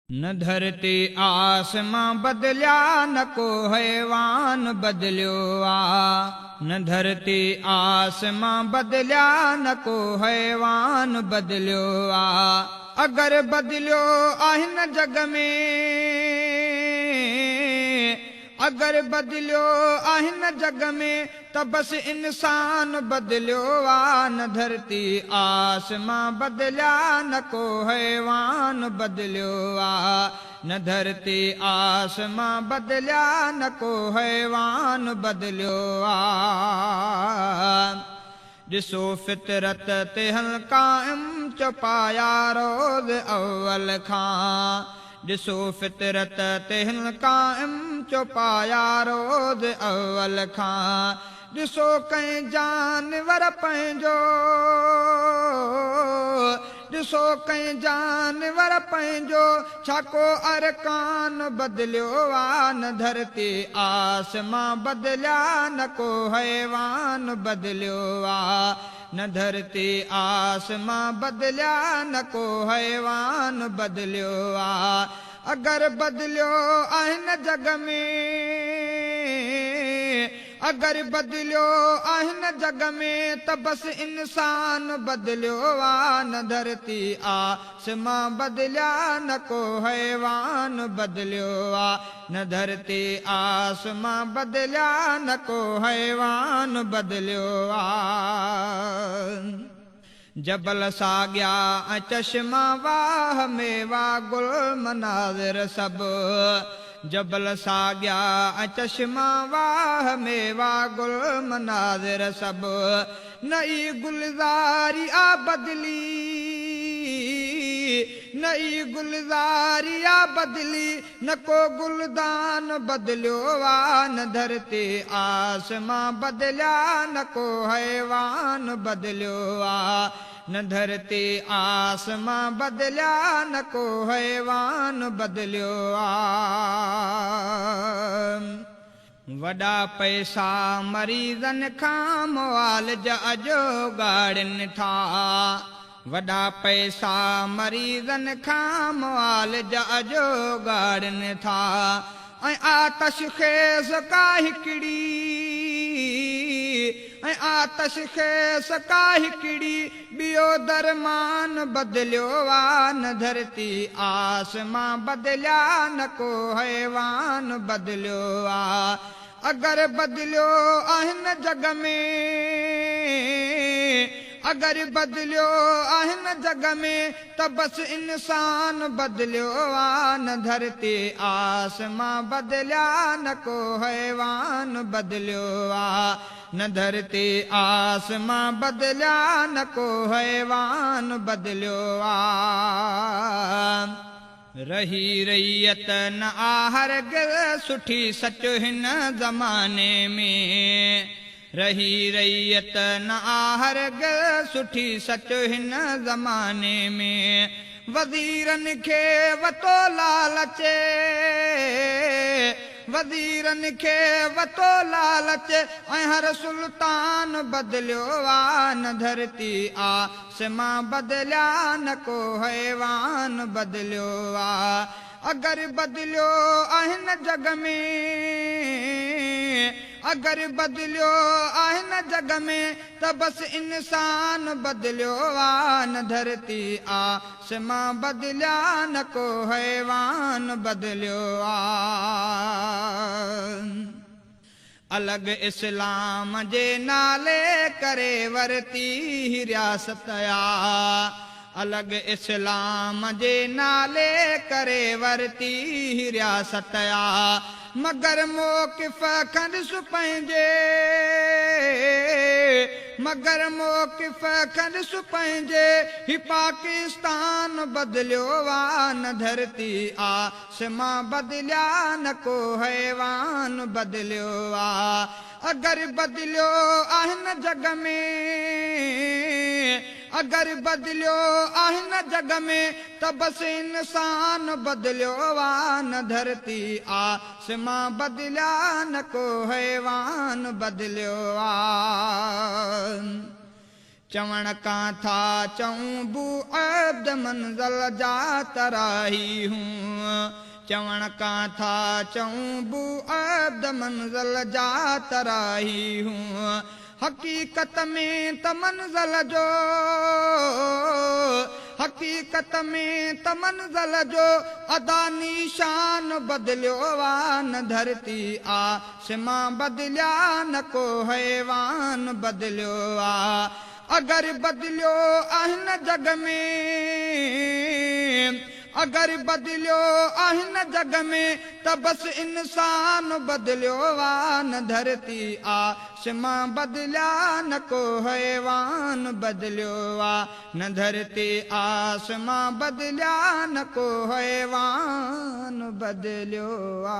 न धरती आसमां बदलिया न को हैवान बदलियो आ। न धरती आसमां बदलिया न को हैवान बदलियो आ। अगर बदलियो आहिन जग में, अगर बदलियो आहिन जग में त बस इंसान बदलियो आ। न धरती आसमां बदलिया न को हैवान बदलियो आ। न धरती आसमां बदलिया न को हैवान बदलियो आ। ॾिसो फितरत ते हल काइम चपाया रोज़ अव्वल खां। ॾिसो फितरत ते हल काइम चपाया रोज़ अव्वल खां। ॾिसो कंहिं जानवर पंहिंजो, ॾिसो कंहिं जानवर पंहिंजो छा को अरकान बदलियो आ। न धरती आसमां बदलिया न को हैवान बदलियो आ। न धरती आसमां बदलिया न को हैवान बदलियो आ। अगर बदलियो आहिन जग में, अगर बदलियो आहिन जग में त बस इंसान बदलियो आ। न धरती आसमां बदलिया न को हैवान बदलियो आ। न धरती आसमां बदलिया न को हैवान बदलियो आ। जबल साॻिया ऐं चश्मा वाह मेवा गुल मनाज़िर सभु। जबल साॻिया ऐं चश्मा वाह मेवा गुल मनाज़िर सभु। नई गुलज़ारी आ बदली, नई गुलज़ारी आ बदली न को गुलदान बदलियो आ। न धरती आसमां बदलिया न को हैवान बदलियो आ। न धरती आसमां बदलिया न को हैवान बदलियो आ। वॾा पैसा मरीज़न खां मुआलिज अजो गाड़िन था। वॾा पैसा मरीज़न खां मुआलिज अजो गाड़िन था। ऐं आतश खेस का हिकिड़ी, ऐं आतश खेस का हिकिड़ी ॿियो दरमान बदलियो आ। न धरती आसमां बदलिया न को हैवान बदलियो आ। अगर बदलियो आहिन जग में, अगर बदलियो आहिन जग में त बस इंसान बदलियो आ। न धरती आसमां बदलिया न को हैवान बदलियो आ। न धरती आसमां बदलिया न को हैवान बदलियो आ। रही रैयत न आहरगिज़ सुठी सच हिन ज़माने में। रही रैयत न आहरगिज़ सुठी सच हिन ज़माने में। वज़ीरन खे वतो लालच, वज़ीरन खे वतो लालच ऐं हर सुल्तान बदलियो आ। न धरती आसमां बदलिया न को हैवान बदलियो आ। अगर बदलियो आहिन जग में, अगर बदलियो आहिन जग में त बस इंसान बदलियो आ। न धरती आसमां बदलिया न को हैवान बदलियो आ। अलग इस्लाम जे नाले करे वरती रियासत आ। अलग इस्लाम जे नाले करे वरती रियासत आ। मगर मौक़िफ़ खंडस पंहिंजे, मगर मौक़िफ़ खंडस पंहिंजे ही पाकिस्तान बदलियो आ। न धरती आसमां बदलिया न को हैवान बदलियो आ। अगर बदलियो आहिन जग में, अगर बदलियो आहिन जग में त बस इंसान बदलियो आ। न धरती आसमां बदलिया न को हैवान बदलियो आ। चवण का था चऊं बू अब्द मंज़िल जा तराही हूँ चवण का था चऊं बू अब्द मंज़िल जा तराही हूँ हकीकत में त मंज़िल जो हकीकत में त मंज़िल जो अदा निशान बदलियो वा न धरती आसमां बदलिया न को हैवान बदलियो वा अगर बदलियो आहिन जग में अगर बदलियो आहिन जग में त बस इंसान बदलियो वा न धरती आसमां बदलिया न को हैवान बदलियो वा न धरती आसमां बदलिया न को हैवान बदलियो वा।